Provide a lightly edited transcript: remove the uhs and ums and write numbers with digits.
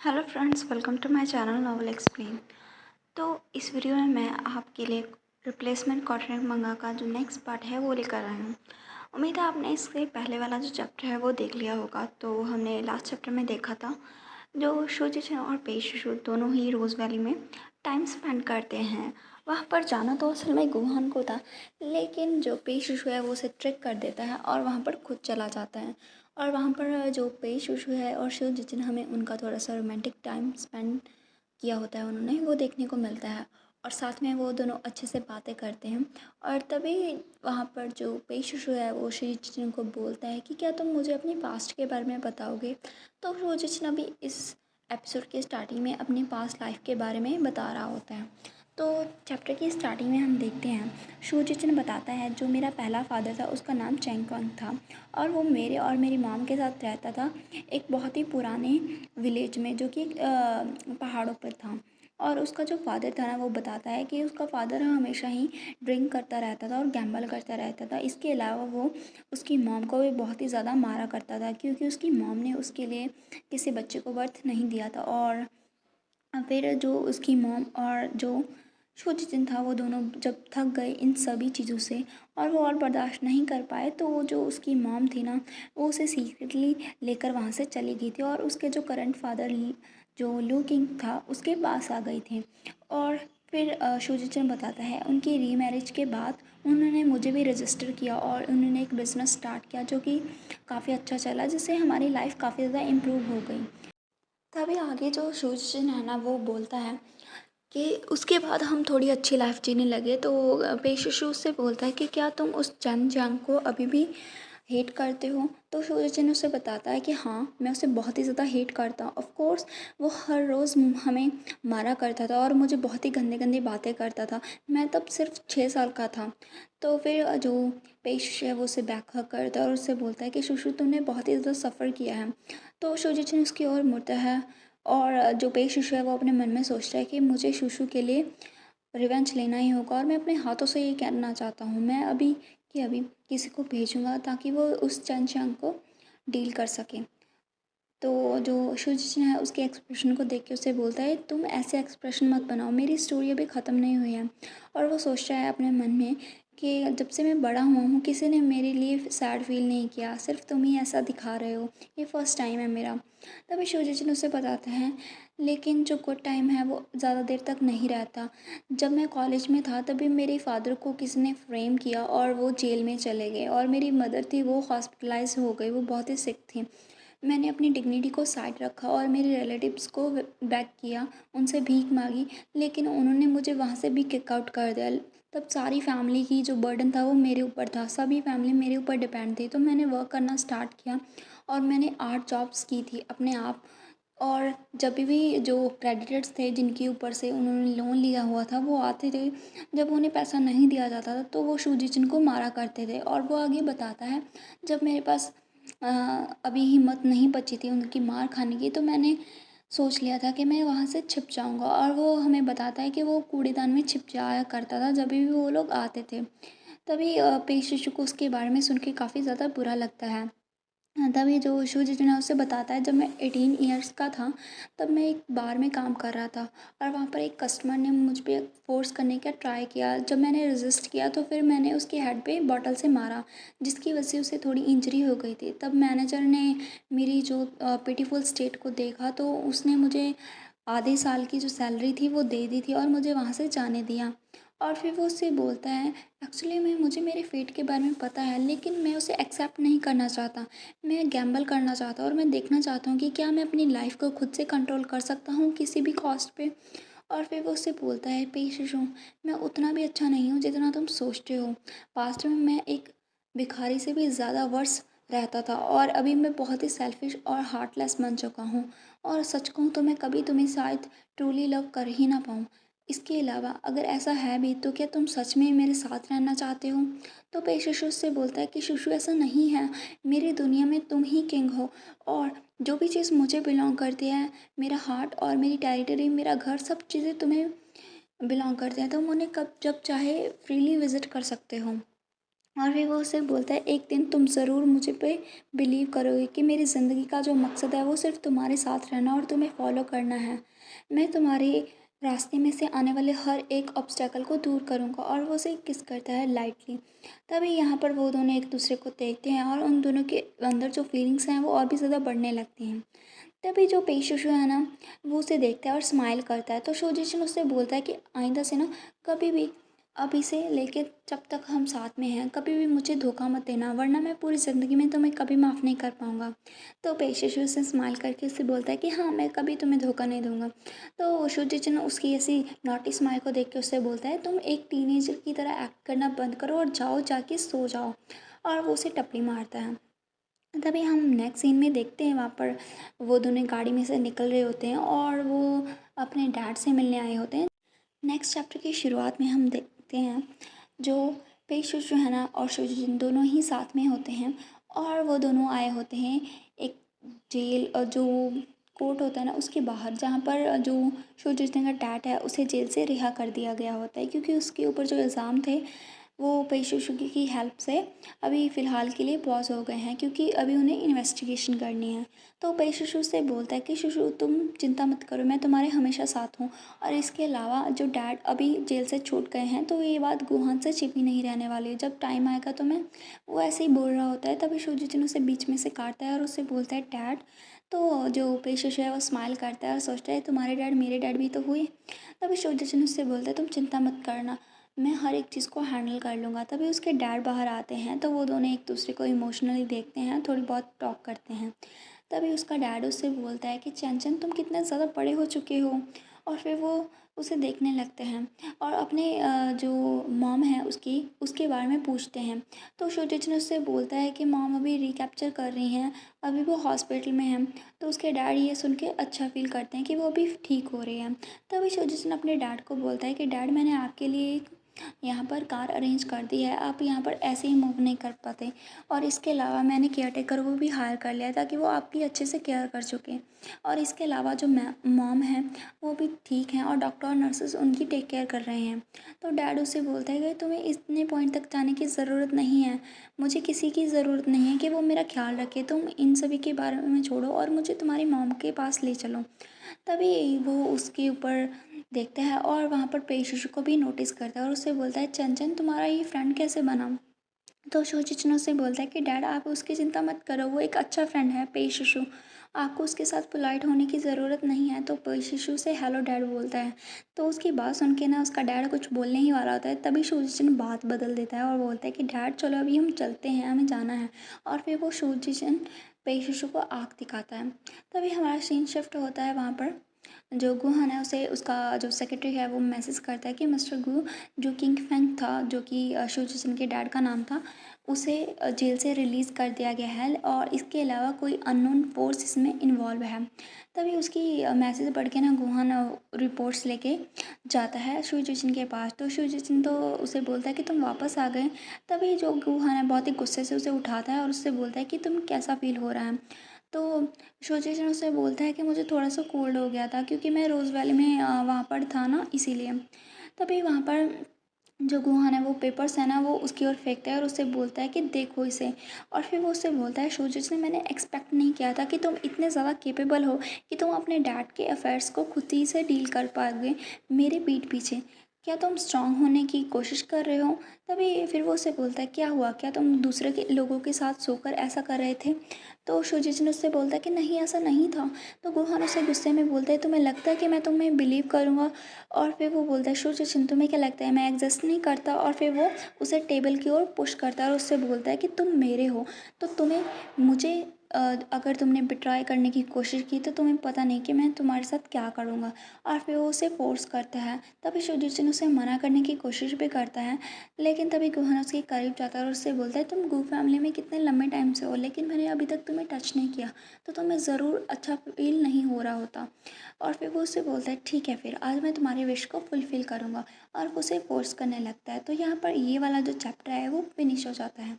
Hello friends, welcome to my channel novel explain. तो इस video में मैं आपके लिए रिप्लेसमेंट कॉन्ट्रैक्ट मंगा का जो नेक्स्ट पार्ट है वो लेकर आई हूँ। उम्मीद है आपने इससे पहले वाला जो चैप्टर है वो देख लिया होगा। तो हमने लास्ट चैप्टर में देखा था जो शोजिचिन और पेइशिशु दोनों ही रोज़ वैली में टाइम स्पेंड करते हैं। वहाँ पर जाना तो असल में गुहान को था, लेकिन जो पेइशिशु है वो उसे ट्रिक कर देता है और वहाँ पर खुद चला जाता है। और वहाँ पर जो पेइशिशु है और शोजिचिन, हमें उनका थोड़ा सा रोमांटिक टाइम स्पेंड किया होता है उन्होंने, वो देखने को मिलता है। और साथ में वो दोनों अच्छे से बातें करते हैं। और तभी वहाँ पर जो पेइशिशु है वो शोजिचिन को बोलता है कि क्या तुम मुझे अपनी पास्ट के बारे में बताओगे। तो शोजिचिन अभी इस एपिसोड के स्टार्टिंग में अपनी पास्ट लाइफ के बारे में बता रहा होता है। तो चैप्टर की स्टार्टिंग में हम देखते हैं शोजिचिन बताता है जो मेरा पहला फादर था उसका नाम चेंगकंग था और वो मेरे और मेरी मॉम के साथ रहता था एक बहुत ही पुराने विलेज में जो कि पहाड़ों पर था। और उसका जो फादर था ना, वो बताता है कि उसका फादर हमेशा ही ड्रिंक करता रहता था और गैम्बल करता रहता था। इसके अलावा वो उसकी मॉम को भी बहुत ही ज़्यादा मारा करता था क्योंकि उसकी मॉम ने उसके लिए किसी बच्चे को बर्थ नहीं दिया था। और फिर जो उसकी मॉम और जो शोजिचिन था वो दोनों जब थक गए इन सभी चीज़ों से और वो और बर्दाश्त नहीं कर पाए, तो वो जो उसकी मॉम थी ना, वो उसे सीक्रेटली लेकर वहाँ से चली गई थी और उसके जो करंट फादर जो लू किंग था उसके पास आ गई थी। और फिर शोजिचिन बताता है उनकी रीमैरिज के बाद उन्होंने मुझे भी रजिस्टर किया और उन्होंने एक बिज़नेस स्टार्ट किया जो कि काफ़ी अच्छा चला, जिससे हमारी लाइफ काफ़ी ज़्यादा इम्प्रूव हो गई। तभी आगे जो शोजिचिन है ना, वो बोलता है कि उसके बाद हम थोड़ी अच्छी लाइफ जीने लगे। तो पेइशिशु उससे बोलता है कि क्या तुम उस चन जियांग को अभी भी हेट करते हो। तो शोजिचिन उसे बताता है कि हाँ, मैं उसे बहुत ही ज़्यादा हेट करता हूँ। ऑफ कोर्स वो हर रोज़ हमें मारा करता था और मुझे बहुत ही गंदी गंदी बातें करता था। मैं तब सिर्फ 6 साल का था। तो फिर जो पेइशिशु है वो उसे बैकहग करता है और उससे बोलता है कि शुशु, तुमने बहुत ही ज़्यादा सफ़र किया है। तो शोजिचिन उसकी ओर मुड़ता है और जो पेइशिशु है वो अपने मन में सोचता है कि मुझे शुशु के लिए रिवेंज लेना ही होगा और मैं अपने हाथों से ये करना चाहता हूँ। मैं अभी कि अभी किसी को भेजूँगा ताकि वो उस चंचयांग को डील कर सके। तो जो शुजिचिन है उसके एक्सप्रेशन को देख के उसे बोलता है तुम ऐसे एक्सप्रेशन मत बनाओ, मेरी स्टोरी अभी ख़त्म नहीं हुई है। और वो सोचता है अपने मन में कि जब से मैं बड़ा हुआ हूँ किसी ने मेरे लिए सैड फील नहीं किया, सिर्फ तुम ही ऐसा दिखा रहे हो, ये फर्स्ट टाइम है मेरा। तभी शुजिचिन उसे बताता है लेकिन जो गुड टाइम है वो ज़्यादा देर तक नहीं रहता। जब मैं कॉलेज में था तभी मेरे फादर को किसी ने फ्रेम किया और वो जेल में चले गए और मेरी मदर थी वो हॉस्पिटलाइज हो गई, वो बहुत ही सिक थी। मैंने अपनी डिग्निटी को साइड रखा और मेरे रिलेटिव्स को बैक किया, उनसे भीख मांगी, लेकिन उन्होंने मुझे वहाँ से भी किक आउट कर दिया। तब सारी फैमिली की जो बर्डन था वो मेरे ऊपर था, सभी फैमिली मेरे ऊपर डिपेंड थी। तो मैंने वर्क करना स्टार्ट किया और मैंने 8 जॉब्स की थी अपने आप। और जब भी जो क्रेडिटर्स थे जिनके ऊपर से उन्होंने लोन लिया हुआ था वो आते थे, जब उन्हें पैसा नहीं दिया जाता था तो वो शुजिचिन को मारा करते थे। और वो आगे बताता है जब मेरे पास अ, अभी हिम्मत नहीं बची थी उनकी मार खाने की, तो मैंने सोच लिया था कि मैं वहाँ से छिप जाऊँगा। और वो हमें बताता है कि वो कूड़ेदान में छिप जाया करता था जब भी वो लोग आते थे। तभी पेशेशु को उसके बारे में सुन के काफ़ी ज़्यादा बुरा लगता है। तभी जो शुजिचिन है उससे बताता है जब मैं 18 ईयर्स का था तब मैं एक बार में काम कर रहा था और वहाँ पर एक कस्टमर ने मुझ पे फ़ोर्स करने का ट्राई किया। जब मैंने रेजिस्ट किया तो फिर मैंने उसके हेड पे बॉटल से मारा, जिसकी वजह से उसे थोड़ी इंजरी हो गई थी। तब मैनेजर ने मेरी जो पिटीफुल स्टेट को देखा तो उसने मुझे आधे साल की जो सैलरी थी वो दे दी थी और मुझे वहाँ से जाने दिया। और फिर वो उससे बोलता है एक्चुअली मैं मुझे मेरे फेट के बारे में पता है, लेकिन मैं उसे एक्सेप्ट नहीं करना चाहता। मैं गैम्बल करना चाहता हूँ और मैं देखना चाहता हूँ कि क्या मैं अपनी लाइफ को खुद से कंट्रोल कर सकता हूँ किसी भी कॉस्ट पे। और फिर वो उससे बोलता है पेशिश हूँ, मैं उतना भी अच्छा नहीं हूँ जितना तुम सोचते हो। पास्ट में मैं एक भिखारी से भी ज़्यादा वर्स रहता था और अभी मैं बहुत ही सेल्फिश और हार्टलेस बन चुका हूँ। और सच कहूँ तो मैं कभी तुम्हें शायद ट्रूली लव कर ही ना पाऊँ। इसके अलावा अगर ऐसा है भी तो क्या तुम सच में मेरे साथ रहना चाहते हो। तो पेशिश उससे बोलता है कि शुशु ऐसा नहीं है, मेरी दुनिया में तुम ही किंग हो और जो भी चीज़ मुझे बिलोंग करती है, मेरा हार्ट और मेरी टेरिटरी, मेरा घर, सब चीज़ें तुम्हें बिलोंग करते हैं। तुम उन्हें कब जब चाहे फ्रीली विजिट कर सकते हो। और फिर वो उससे बोलता है एक दिन तुम ज़रूर मुझे पे बिलीव करोगे कि मेरी ज़िंदगी का जो मकसद है वो सिर्फ तुम्हारे साथ रहना और तुम्हें फॉलो करना है। मैं तुम्हारे रास्ते में से आने वाले हर एक ऑब्स्टेकल को दूर करूँगा। और वो उसे किस करता है लाइटली। तभी यहाँ पर वो दोनों एक दूसरे को देखते हैं और उन दोनों के अंदर जो फीलिंग्स हैं वो और भी ज़्यादा बढ़ने लगती हैं। तभी जो पेशुशु है ना, वो उसे देखता है और स्माइल करता है। तो शोजिशन उससे बोलता है कि आइंदा से ना कभी भी, अभी से लेके जब तक हम साथ में हैं, कभी भी मुझे धोखा मत देना, वरना मैं पूरी ज़िंदगी में तुम्हें कभी माफ़ नहीं कर पाऊँगा। तो पेशुशु उसे स्माइल करके उससे बोलता है कि हाँ, मैं कभी तुम्हें धोखा नहीं दूँगा। तो शोजिशन उसकी ऐसी नॉटी स्माइल को देख के उससे बोलता है तुम एक टीनेजर की तरह एक्ट करना बंद करो और जाओ जाके सो जाओ। और वो उसे टपली मारता है। तभी हम नेक्स्ट सीन में देखते हैं, वहाँ पर वो दोनों गाड़ी में से निकल रहे होते हैं और वो अपने डैड से मिलने आए होते हैं। नेक्स्ट चैप्टर की शुरुआत में हम देखते हैं जो पेशुश जो है ना और शुजिन दोनों ही साथ में होते हैं। और वो दोनों आए होते हैं एक जेल, जो कोर्ट होता है ना उसके बाहर, जहाँ पर जो शुजिन का डैड है उसे जेल से रिहा कर दिया गया होता है, क्योंकि उसके ऊपर जो इल्ज़ाम थे वो पेशुशुकी की हेल्प से अभी फ़िलहाल के लिए पॉज हो गए हैं, क्योंकि अभी उन्हें इन्वेस्टिगेशन करनी है। तो पेशुशु से बोलता है कि शुशु तुम चिंता मत करो, मैं तुम्हारे हमेशा साथ हूँ। और इसके अलावा जो डैड अभी जेल से छूट गए हैं, तो ये बात गुहान से छिपी नहीं रहने वाली। जब टाइम आएगा तो मैं, वो ऐसे ही बोल रहा होता है, तभी शुजिन उसे बीच में से काटता है और उससे बोलता है डैड। तो जो पेशुशु है वो स्माइल करता है और सोचता है तुम्हारे डैड मेरे डैड भी तो हुए। तभी शुजिन उससे बोलता है तुम चिंता मत करना, मैं हर एक चीज़ को हैंडल कर लूँगा। तभी उसके डैड बाहर आते हैं, तो वो दोनों एक दूसरे को इमोशनली देखते हैं, थोड़ी बहुत टॉक करते हैं। तभी उसका डैड उससे बोलता है कि चंचन तुम कितने ज़्यादा बड़े हो चुके हो। और फिर वो उसे देखने लगते हैं और अपने जो मॉम है उसकी, उसके बारे में पूछते हैं। तो शुजिन उससे बोलता है कि मॉम अभी रिकैप्चर कर रही हैं, अभी वो हॉस्पिटल में हैं। तो उसके डैड ये सुन के अच्छा फील करते हैं कि वो अभी ठीक हो रही है। तभी शुजिन अपने डैड को बोलता है कि डैड मैंने आपके लिए एक यहाँ पर कार अरेंज कर दी है, आप यहाँ पर ऐसे ही मूव नहीं कर पाते। और इसके अलावा मैंने केयर टेकर वो भी हायर कर लिया है, ताकि वो आपकी अच्छे से केयर कर सकें। और इसके अलावा जो मॉम है वो भी ठीक हैं और डॉक्टर और नर्सेस उनकी टेक केयर कर रहे हैं। तो डैड उससे बोलता है कि तुम्हें इतने पॉइंट तक जाने की ज़रूरत नहीं है, मुझे किसी की ज़रूरत नहीं है कि वो मेरा ख्याल रखे, तुम इन सभी के बारे में छोड़ो और मुझे तुम्हारी मॉम के पास ले चलो। तभी वो उसके ऊपर देखता है और वहाँ पर पेशुशु को भी नोटिस करता है और उससे बोलता है चंचन तुम्हारा ये फ्रेंड कैसे बना। तो शोचिचिनो से बोलता है कि डैड आप उसकी चिंता मत करो, वो एक अच्छा फ्रेंड है पेशिशु, आपको उसके साथ पोलाइट होने की ज़रूरत नहीं है। तो पेशिशु से हेलो डैड बोलता है। तो उसकी बात सुन के ना उसका डैड कुछ बोलने ही वाला होता है, तभी शोचिचिन बात बदल देता है और बोलता है कि डैड चलो अभी हम चलते हैं, हमें जाना है। और फिर वो शोचिचिन पेशिशु को आँख दिखाता है। तभी हमारा सीन शिफ्ट होता है वहाँ पर, जो गुहान है उसे उसका जो सेक्रेटरी है वो मैसेज करता है कि मिस्टर गु, जो किंग फेंग था, जो कि शोचिचिन के डैड का नाम था, उसे जेल से रिलीज़ कर दिया गया है और इसके अलावा कोई अननोन फोर्स इसमें इन्वॉल्व है। तभी उसकी मैसेज पढ़ के ना गुहान रिपोर्ट्स लेके जाता है शुजिचिन के पास। तो शुजिचिन तो उसे बोलता है कि तुम वापस आ गए। तभी जो गुहान है बहुत ही गुस्से से उसे उठाता है और उससे बोलता है कि तुम कैसा फील हो रहा है। तो शुजिचिन उससे बोलता है कि मुझे थोड़ा सा कोल्ड हो गया था, क्योंकि मैं रोज़ वैली में वहाँ पर था ना, इसीलिए। तभी वहाँ पर जो गुहान है वो पेपर्स है ना वो उसकी ओर फेंकता है और उससे बोलता है कि देखो इसे। और फिर वो उससे बोलता है शुजिचिन मैंने एक्सपेक्ट नहीं किया था कि तुम इतने ज़्यादा केपेबल हो कि तुम अपने डैड के अफेयर्स को खुद ही से डील कर पाओगे मेरे पीठ पीछे। क्या तुम स्ट्रांग होने की कोशिश कर रहे हो। तभी फिर वो उससे बोलता है क्या हुआ, क्या तुम दूसरे के लोगों के साथ सोकर ऐसा कर रहे थे। तो शुजिचिन उससे बोलता है कि नहीं ऐसा नहीं था। तो गुहान उसे गुस्से में बोलता है तुम्हें लगता है कि मैं तुम्हें बिलीव करूँगा। और फिर वो बोलता है शुजिचिन तुम्हें क्या लगता है मैं एग्जिस्ट नहीं करता। और फिर वो उसे टेबल की ओर पुश करता है और उससे बोलता है कि तुम मेरे हो, तो तुम्हें मुझे अगर तुमने बिट्राई करने की कोशिश की तो तुम्हें पता नहीं कि मैं तुम्हारे साथ क्या करूँगा। और फिर वो उसे फोर्स करता है। तभी शुजिचिन उसे मना करने की कोशिश भी करता है, लेकिन तभी गुहान उसके करीब जाता है और उससे बोलता है तुम गू फैमिली में कितने लंबे टाइम से हो, लेकिन मैंने अभी तक तुम्हें टच नहीं किया, तो तुम्हें ज़रूर अच्छा फील नहीं हो रहा होता। और फिर वो उससे बोलता है ठीक है फिर आज मैं तुम्हारे विश को फुलफ़िल करूँगा। और वो उसे फ़ोर्स करने लगता है। तो यहाँ पर ये वाला जो चैप्टर है वो फिनिश हो जाता है।